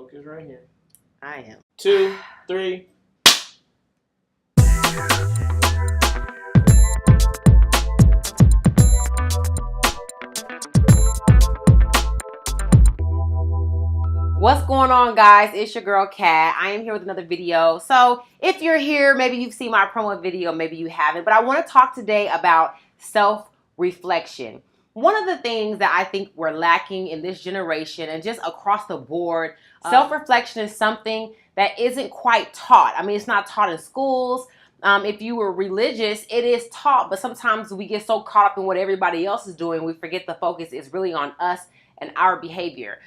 Focus right here. I am. 2, 3. What's going on, guys? It's your girl Kat. I am here with another video. So if you're here, maybe you've seen my promo video, maybe you haven't, but I want to talk today about self-reflection. One of the things that I think we're lacking in this generation and just across the board, self-reflection is something that isn't quite taught. I mean, it's not taught in schools. If you were religious, it is taught, but sometimes we get so caught up in what everybody else is doing, we forget the focus is really on us and our behavior.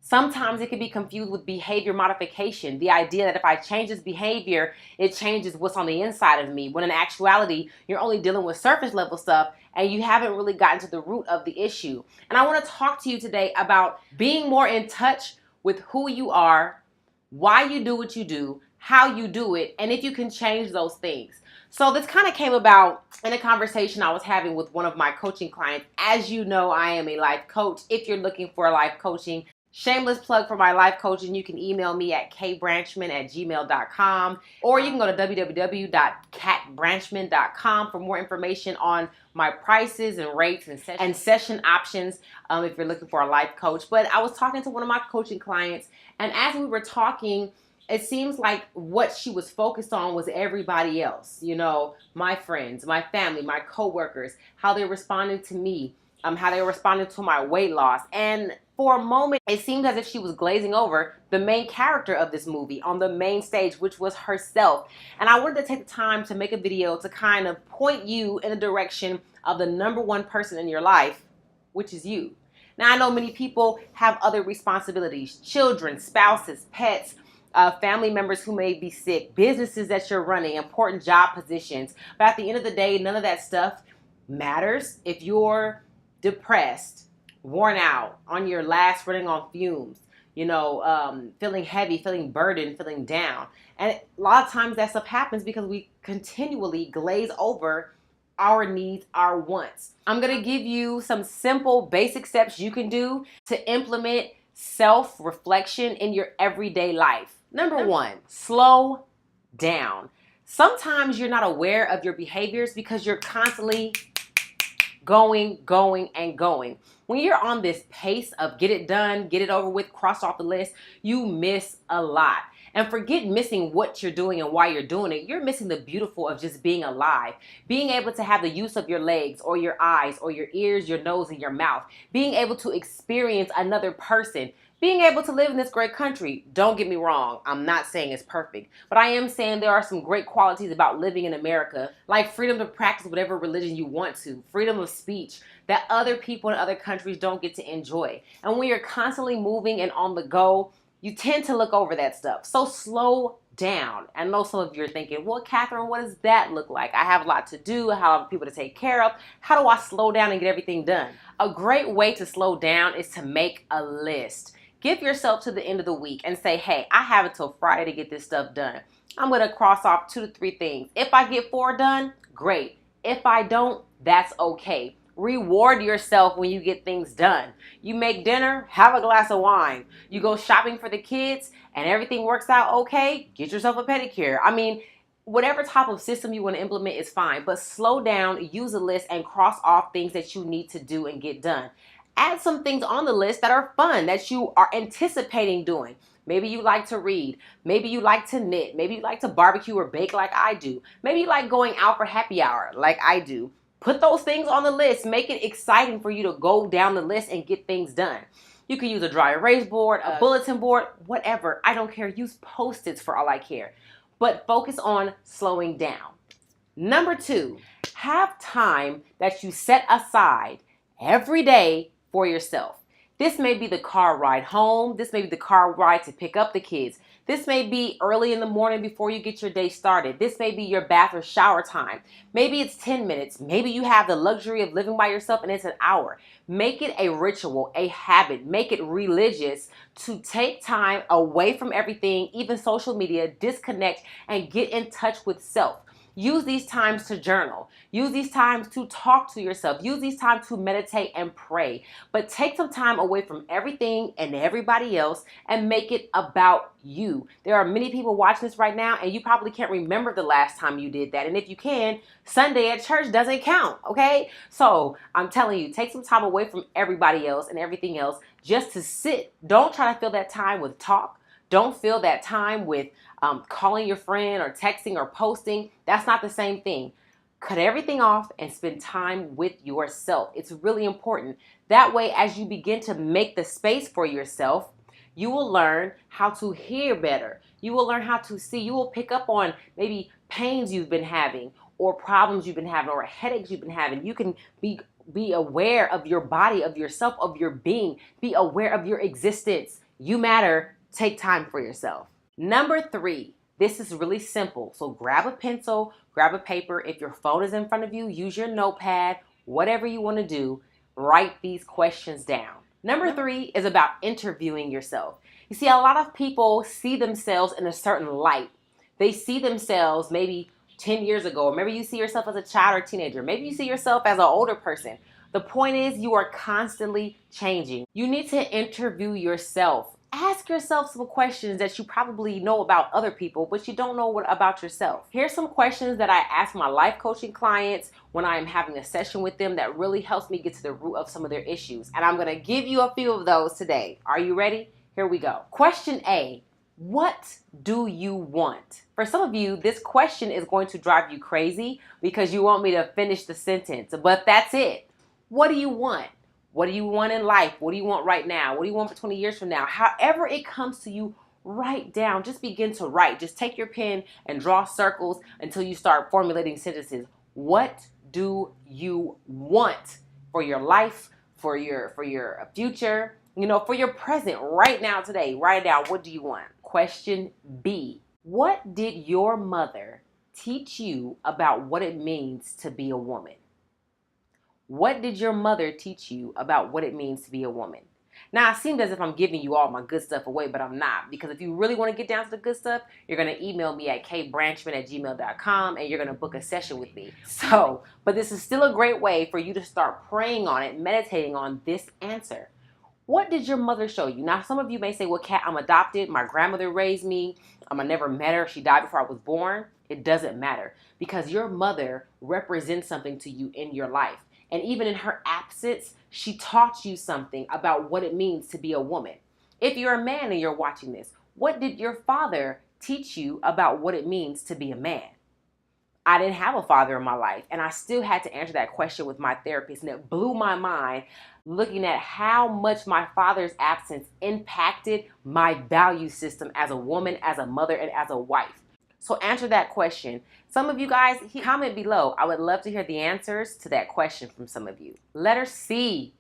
Sometimes it can be confused with behavior modification, the idea that if I change this behavior, it changes what's on the inside of me, when in actuality, you're only dealing with surface level stuff and you haven't really gotten to the root of the issue. And I want to talk to you today about being more in touch with who you are, why you do what you do, how you do it, and if you can change those things. So this kind of came about in a conversation I was having with one of my coaching clients. As you know, I am a life coach. If you're looking for life coaching, shameless plug for my life coaching, you can email me at kbranchman@gmail.com, or you can go to www.katbranchman.com for more information on my prices and rates and session options if you're looking for a life coach. But I was talking to one of my coaching clients, and as we were talking, it seems like what she was focused on was everybody else, you know, my friends, my family, my coworkers, how they're responding to me, how they were responding to my weight loss. And for a moment, it seemed as if she was glazing over the main character of this movie on the main stage, which was herself. And I wanted to take the time to make a video to kind of point you in the direction of the number one person in your life, which is you. Now, I know many people have other responsibilities, children, spouses, pets, family members who may be sick, businesses that you're running, important job positions. But at the end of the day, none of that stuff matters if you're depressed, worn out, on your last, running on fumes, you know, feeling heavy, feeling burdened, feeling down. And a lot of times that stuff happens because we continually glaze over our needs, our wants. I'm going to give you some simple, basic steps you can do to implement self-reflection in your everyday life. Number one, slow down. Sometimes you're not aware of your behaviors because you're constantly going. When you're on this pace of get it done, get it over with, cross off the list, you miss a lot. And forget missing what you're doing and why you're doing it. You're missing the beautiful of just being alive. Being able to have the use of your legs or your eyes or your ears, your nose, and your mouth. Being able to experience another person. Being able to live in this great country. Don't get me wrong, I'm not saying it's perfect, but I am saying there are some great qualities about living in America, like freedom to practice whatever religion you want to, freedom of speech that other people in other countries don't get to enjoy. And when you're constantly moving and on the go, you tend to look over that stuff. So slow down. I know some of you are thinking, well, Catherine, what does that look like? I have a lot to do, I have people to take care of. How do I slow down and get everything done? A great way to slow down is to make a list. Give yourself to the end of the week and say, hey, I have until Friday to get this stuff done. I'm going to cross off 2 to 3 things. If I get 4 done, great. If I don't, that's okay. Reward yourself when you get things done. You make dinner, have a glass of wine. You go shopping for the kids and everything works out okay, get yourself a pedicure. I mean, whatever type of system you want to implement is fine, but slow down, use a list, and cross off things that you need to do and get done. Add some things on the list that are fun, that you are anticipating doing. Maybe you like to read. Maybe you like to knit. Maybe you like to barbecue or bake like I do. Maybe you like going out for happy hour like I do. Put those things on the list. Make it exciting for you to go down the list and get things done. You can use a dry erase board, a bulletin board, whatever. I don't care. Use Post-its for all I care. But focus on slowing down. Number 2, have time that you set aside every day for yourself. This may be the car ride home. This may be the car ride to pick up the kids. This may be early in the morning before you get your day started. This may be your bath or shower time. Maybe it's 10 minutes. Maybe you have the luxury of living by yourself and it's an hour. Make it a ritual, a habit. Make it religious to take time away from everything, even social media, disconnect, and get in touch with self. Use these times to journal. Use these times to talk to yourself. Use these times to meditate and pray. But take some time away from everything and everybody else and make it about you. There are many people watching this right now, and you probably can't remember the last time you did that. And if you can, Sunday at church doesn't count, okay? So I'm telling you, take some time away from everybody else and everything else just to sit. Don't try to fill that time with talk. Don't fill that time with calling your friend or texting or posting. That's not the same thing. Cut everything off and spend time with yourself. It's really important. That way, as you begin to make the space for yourself, you will learn how to hear better. You will learn how to see. You will pick up on maybe pains you've been having or problems you've been having or headaches you've been having. You can be aware of your body, of yourself, of your being. Be aware of your existence. You matter. Take time for yourself. Number 3, this is really simple. So grab a pencil, grab a paper. If your phone is in front of you, use your notepad, whatever you want to do, write these questions down. Number 3 is about interviewing yourself. You see, a lot of people see themselves in a certain light. They see themselves maybe 10 years ago, or maybe you see yourself as a child or teenager. Maybe you see yourself as an older person. The point is, you are constantly changing. You need to interview yourself. Ask yourself some questions that you probably know about other people, but you don't know about yourself. Here's some questions that I ask my life coaching clients when I am having a session with them that really helps me get to the root of some of their issues. And I'm going to give you a few of those today. Are you ready? Here we go. Question A, what do you want? For some of you, this question is going to drive you crazy because you want me to finish the sentence, but that's it. What do you want? What do you want in life? What do you want right now? What do you want for 20 years from now? However it comes to you, write down. Just begin to write. Just take your pen and draw circles until you start formulating sentences. What do you want for your life, for your future, for your present right now today? Write it down. What do you want? Question B. What did your mother teach you about what it means to be a woman? What did your mother teach you about what it means to be a woman? Now, it seems as if I'm giving you all my good stuff away, but I'm not. Because if you really want to get down to the good stuff, you're going to email me at kbranchman@gmail.com and you're going to book a session with me. But this is still a great way for you to start praying on it, meditating on this answer. What did your mother show you? Now, some of you may say, well, Kat, I'm adopted. My grandmother raised me. I never met her. She died before I was born. It doesn't matter because your mother represents something to you in your life. And even in her absence, she taught you something about what it means to be a woman. If you're a man and you're watching this, what did your father teach you about what it means to be a man? I didn't have a father in my life, and I still had to answer that question with my therapist, and it blew my mind looking at how much my father's absence impacted my value system as a woman, as a mother, and as a wife. So answer that question. Some of you guys, comment below. I would love to hear the answers to that question from some of you. Letter C.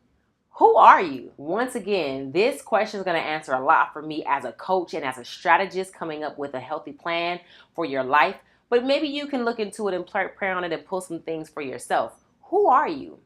Who are you? Once again, this question is going to answer a lot for me as a coach and as a strategist coming up with a healthy plan for your life. But maybe you can look into it and pray on it and pull some things for yourself. Who are you?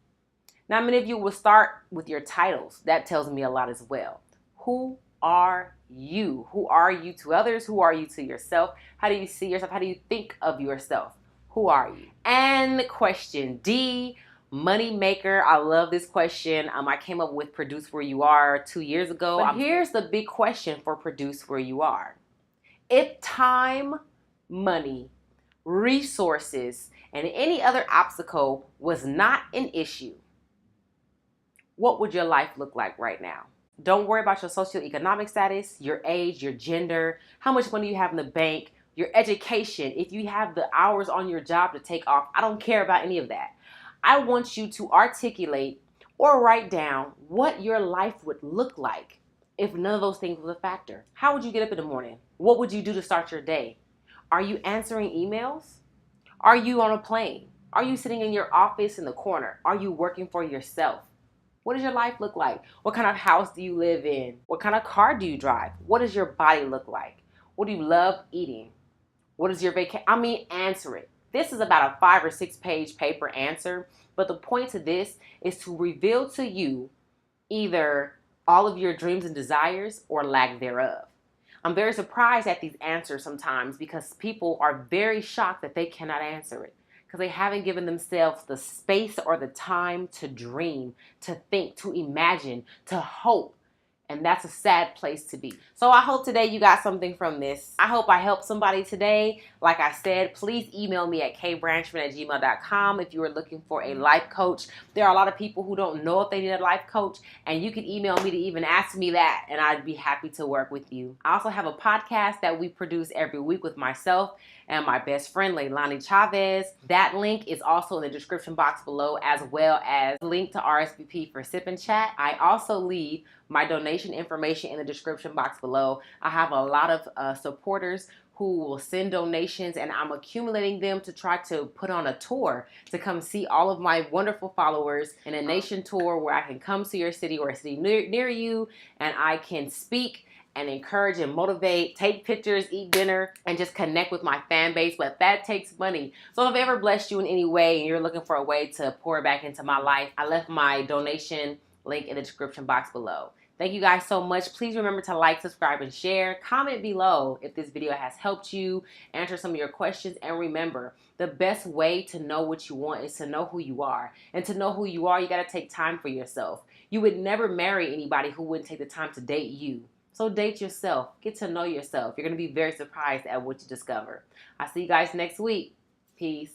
Now, many of you will start with your titles. That tells me a lot as well. Who are you? Who are you to others? Who are you to yourself? How do you see yourself? How do you think of yourself? Who are you? And question D, money maker. I love this question. I came up with Produce Where You Are 2 years ago. But here's the big question for Produce Where You Are. If time, money, resources, and any other obstacle was not an issue, what would your life look like right now? Don't worry about your socioeconomic status, your age, your gender, how much money you have in the bank, your education, if you have the hours on your job to take off. I don't care about any of that. I want you to articulate or write down what your life would look like if none of those things was a factor. How would you get up in the morning? What would you do to start your day? Are you answering emails? Are you on a plane? Are you sitting in your office in the corner? Are you working for yourself? What does your life look like? What kind of house do you live in? What kind of car do you drive? What does your body look like? What do you love eating? What is your vacation? Answer it. This is about a 5 or 6 page paper answer, but the point to this is to reveal to you either all of your dreams and desires or lack thereof. I'm very surprised at these answers sometimes because people are very shocked that they cannot answer it because they haven't given themselves the space or the time to dream, to think, to imagine, to hope. And that's a sad place to be. So I hope today you got something from this. I hope I helped somebody today. Like I said, please email me at kbranchman@gmail.com if you are looking for a life coach. There are a lot of people who don't know if they need a life coach, and you can email me to even ask me that, and I'd be happy to work with you. I also have a podcast that we produce every week with myself and my best friend, Leilani Chavez. That link is also in the description box below, as well as a link to RSVP for Sip and Chat. I also leave my donation information in the description box below. I have a lot of supporters who will send donations, and I'm accumulating them to try to put on a tour to come see all of my wonderful followers in a nation tour where I can come to your city or a city near you, and I can speak and encourage and motivate, take pictures, eat dinner, and just connect with my fan base. But that takes money. So if I've ever blessed you in any way and you're looking for a way to pour back into my life, I left my donation link in the description box below. Thank you guys so much. Please remember to like, subscribe, and share. Comment below if this video has helped you, answer some of your questions, and remember, the best way to know what you want is to know who you are. And to know who you are, you gotta take time for yourself. You would never marry anybody who wouldn't take the time to date you. So date yourself. Get to know yourself. You're gonna be very surprised at what you discover. I'll see you guys next week. Peace.